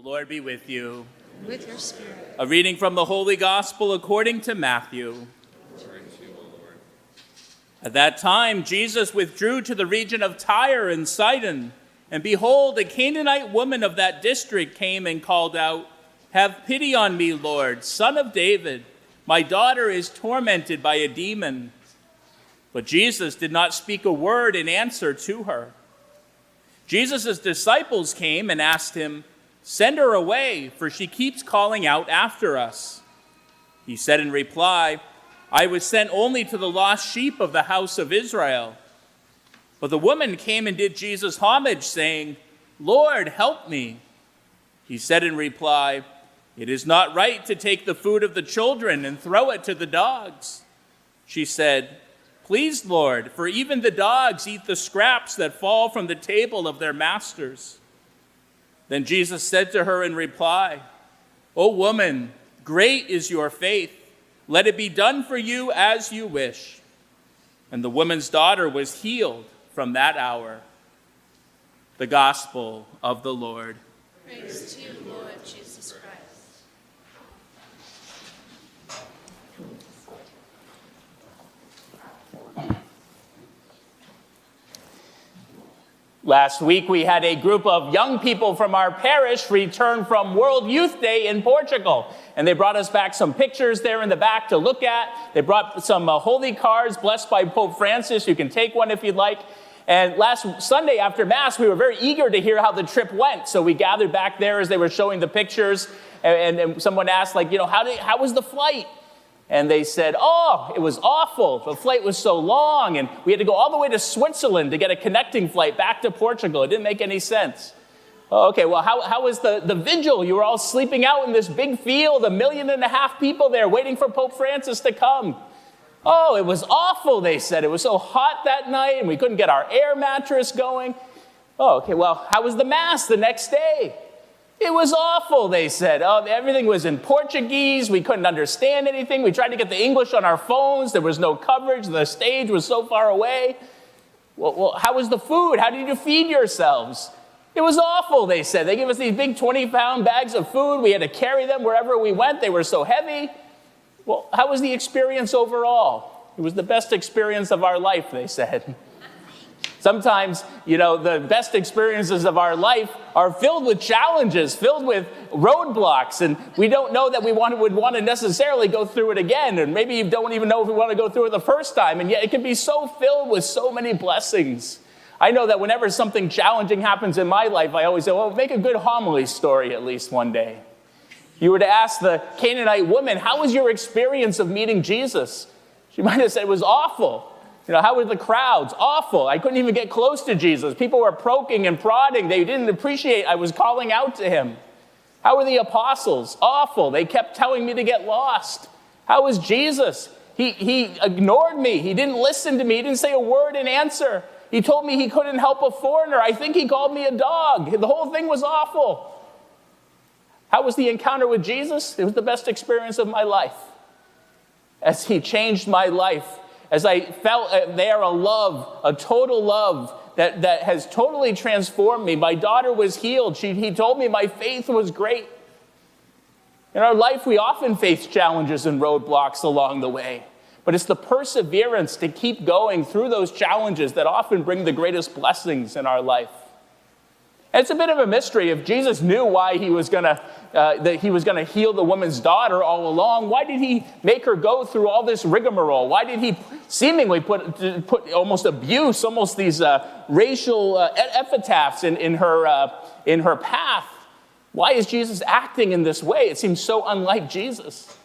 Lord be with you. With your spirit. A reading from the Holy Gospel according to Matthew. Glory to you, O Lord. At that time, Jesus withdrew to the region of Tyre and Sidon, and behold, a Canaanite woman of that district came and called out, "Have pity on me, Lord, Son of David. My daughter is tormented by a demon." But Jesus did not speak a word in answer to her. Jesus' disciples came and asked him, "Send her away, for she keeps calling out after us." He said in reply, "I was sent only to the lost sheep of the house of Israel." But the woman came and did Jesus homage, saying, "Lord, help me." He said in reply, "It is not right to take the food of the children and throw it to the dogs." She said, "Please, Lord, for even the dogs eat the scraps that fall from the table of their masters." Then Jesus said to her in reply, "O woman, great is your faith. Let it be done for you as you wish." And the woman's daughter was healed from that hour. The Gospel of the Lord. Praise to you, Lord Jesus Christ. Last week, we had a group of young people from our parish return from World Youth Day in Portugal. And they brought us back some pictures there in the back to look at. They brought some holy cards blessed by Pope Francis. You can take one if you'd like. And last Sunday after Mass, we were very eager to hear how the trip went. So we gathered back there as they were showing the pictures. And someone asked, how was the flight? And they said, "Oh, it was awful. The flight was so long, and we had to go all the way to Switzerland to get a connecting flight back to Portugal. It didn't make any sense." "Oh, okay, well, how was the vigil? You were all sleeping out in this big field, 1.5 million people there waiting for Pope Francis to come." "Oh, it was awful," they said. "It was so hot that night, and we couldn't get our air mattress going." "Oh, okay, well, how was the Mass the next day?" "It was awful," they said. "Oh, everything was in Portuguese. We couldn't understand anything. We tried to get the English on our phones. There was no coverage. The stage was so far away." Well, how was the food? How did you feed yourselves?" "It was awful," they said. "They gave us these big 20-pound bags of food. We had to carry them wherever we went. They were so heavy." "Well, how was the experience overall?" "It was the best experience of our life," they said. Sometimes, the best experiences of our life are filled with challenges, filled with roadblocks, and we don't know that we would want to necessarily go through it again, and maybe you don't even know if we want to go through it the first time, and yet it can be so filled with so many blessings. I know that whenever something challenging happens in my life, I always say, well, make a good homily story at least one day. You were to ask the Canaanite woman, "How was your experience of meeting Jesus?" She might have said, "It was awful." How were the crowds? Awful. I couldn't even get close to Jesus. People were poking and prodding. They didn't appreciate I was calling out to him. How were the apostles? Awful. They kept telling me to get lost. How was Jesus? He ignored me. He didn't listen to me. He didn't say a word in answer. He told me he couldn't help a foreigner. I think he called me a dog. The whole thing was awful. How was the encounter with Jesus? It was the best experience of my life. As he changed my life, as I felt there a love, a total love that has totally transformed me. My daughter was healed. He told me my faith was great. In our life, we often face challenges and roadblocks along the way. But it's the perseverance to keep going through those challenges that often bring the greatest blessings in our life. And it's a bit of a mystery. If Jesus knew why he was going to heal the woman's daughter all along, why did he make her go through all this rigmarole? Why did he seemingly put almost abuse, almost these racial epitaphs in her path? Why is Jesus acting in this way? It seems so unlike Jesus.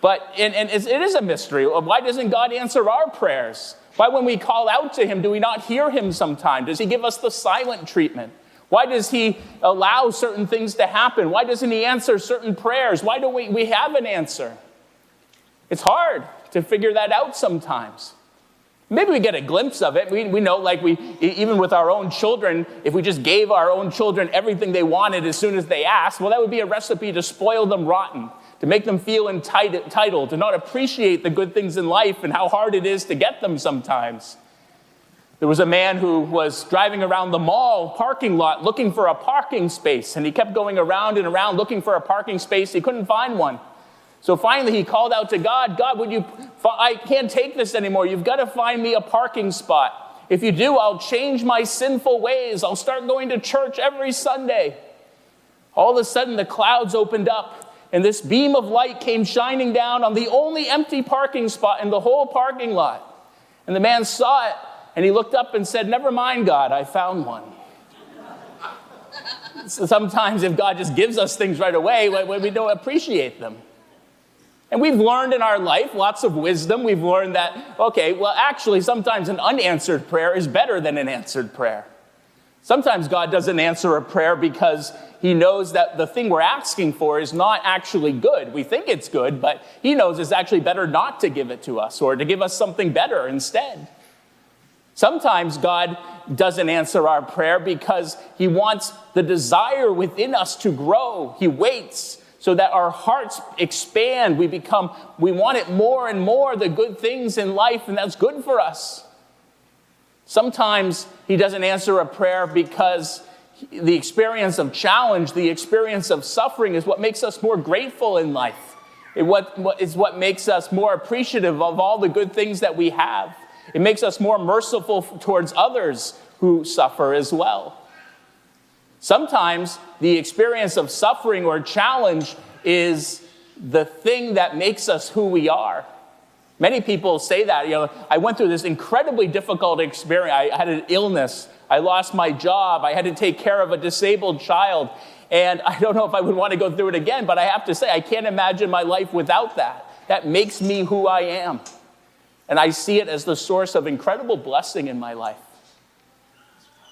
But it is a mystery. Why doesn't God answer our prayers? Why, when we call out to him, do we not hear him sometimes? Does he give us the silent treatment? Why does he allow certain things to happen? Why doesn't he answer certain prayers? Why don't we have an answer? It's hard to figure that out sometimes. Maybe we get a glimpse of it. We know, even with our own children, if we just gave our own children everything they wanted as soon as they asked, well, that would be a recipe to spoil them rotten, to make them feel entitled, to not appreciate the good things in life and how hard it is to get them sometimes. There was a man who was driving around the mall parking lot looking for a parking space, and he kept going around and around looking for a parking space. He couldn't find one. So finally he called out to God, God, I can't take this anymore. You've got to find me a parking spot. If you do, I'll change my sinful ways. I'll start going to church every Sunday. All of a sudden the clouds opened up, and this beam of light came shining down on the only empty parking spot in the whole parking lot. And the man saw it, and he looked up and said, never mind, God, I found one. So sometimes if God just gives us things right away, we don't appreciate them. And we've learned in our life lots of wisdom. We've learned that, actually, sometimes an unanswered prayer is better than an answered prayer. Sometimes God doesn't answer a prayer because he knows that the thing we're asking for is not actually good. We think it's good, but he knows it's actually better not to give it to us or to give us something better instead. Sometimes God doesn't answer our prayer because he wants the desire within us to grow. He waits so that our hearts expand. We want it more and more, the good things in life, and that's good for us. Sometimes he doesn't answer a prayer because the experience of challenge, the experience of suffering is what makes us more grateful in life. It's what makes us more appreciative of all the good things that we have. It makes us more merciful towards others who suffer as well. Sometimes the experience of suffering or challenge is the thing that makes us who we are. Many people say that. I went through this incredibly difficult experience. I had an illness. I lost my job. I had to take care of a disabled child. And I don't know if I would want to go through it again, but I have to say, I can't imagine my life without that. That makes me who I am. And I see it as the source of incredible blessing in my life.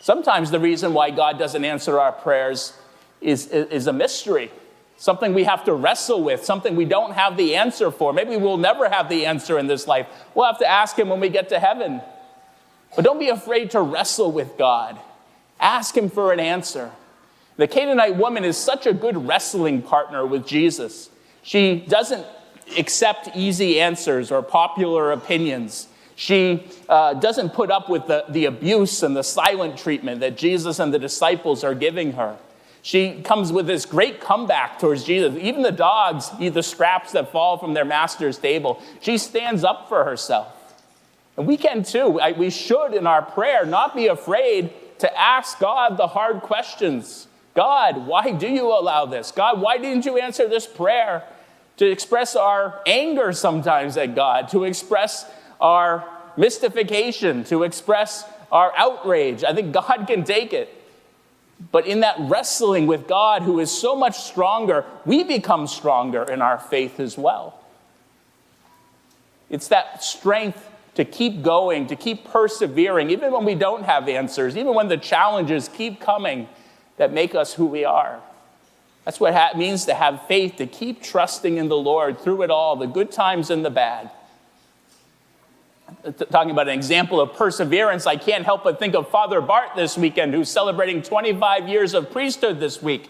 Sometimes the reason why God doesn't answer our prayers is a mystery, something we have to wrestle with, something we don't have the answer for. Maybe we'll never have the answer in this life. We'll have to ask him when we get to heaven. But don't be afraid to wrestle with God. Ask him for an answer. The Canaanite woman is such a good wrestling partner with Jesus. She doesn't accept easy answers or popular opinions. She doesn't put up with the abuse and the silent treatment that Jesus and the disciples are giving her. She comes with this great comeback towards Jesus. Even the dogs eat the scraps that fall from their master's table. She stands up for herself. And we can too. We should, in our prayer, not be afraid to ask God the hard questions. God, why do you allow this? God, why didn't you answer this prayer? To express our anger sometimes at God, to express our mystification, to express our outrage. I think God can take it. But in that wrestling with God, who is so much stronger, we become stronger in our faith as well. It's that strength to keep going, to keep persevering, even when we don't have answers, even when the challenges keep coming, that make us who we are. That's what it means to have faith, to keep trusting in the Lord through it all, the good times and the bad. Talking about an example of perseverance, I can't help but think of Father Bart this weekend, who's celebrating 25 years of priesthood this week.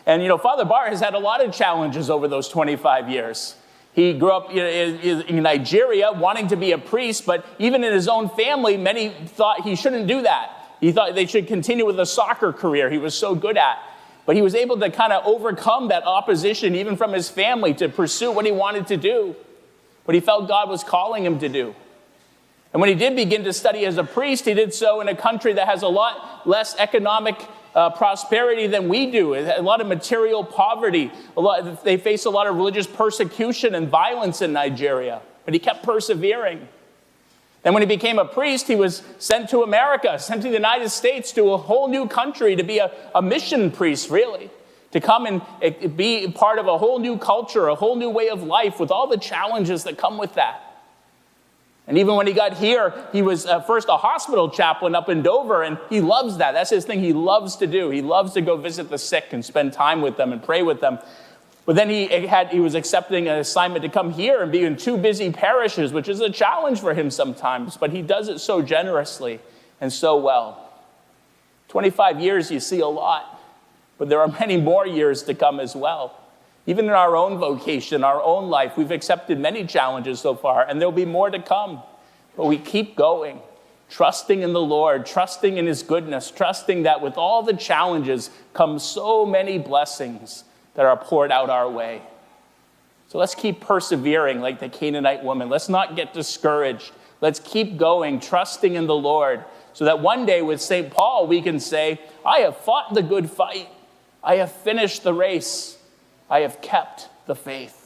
And, Father Bart has had a lot of challenges over those 25 years. He grew up in Nigeria wanting to be a priest, but even in his own family, many thought he shouldn't do that. He thought they should continue with a soccer career he was so good at. But he was able to kind of overcome that opposition, even from his family, to pursue what he wanted to do, what he felt God was calling him to do. And when he did begin to study as a priest, he did so in a country that has a lot less economic prosperity than we do. A lot of material poverty. They face a lot of religious persecution and violence in Nigeria. But he kept persevering. Then when he became a priest, he was sent to America, sent to the United States, to a whole new country to be a mission priest, really. To come and be part of a whole new culture, a whole new way of life with all the challenges that come with that. And even when he got here, he was first a hospital chaplain up in Dover, and he loves that. That's his thing he loves to do. He loves to go visit the sick and spend time with them and pray with them. But then he was accepting an assignment to come here and be in 2 busy parishes, which is a challenge for him sometimes, but he does it so generously and so well. 25 years, you see a lot, but there are many more years to come as well. Even in our own vocation, our own life, we've accepted many challenges so far, and there'll be more to come. But we keep going. trusting in the Lord, trusting in his goodness, trusting that with all the challenges come so many blessings that are poured out our way. So let's keep persevering like the Canaanite woman. Let's not get discouraged. Let's keep going, trusting in the Lord, so that one day with St. Paul, we can say, I have fought the good fight. I have finished the race. I have kept the faith.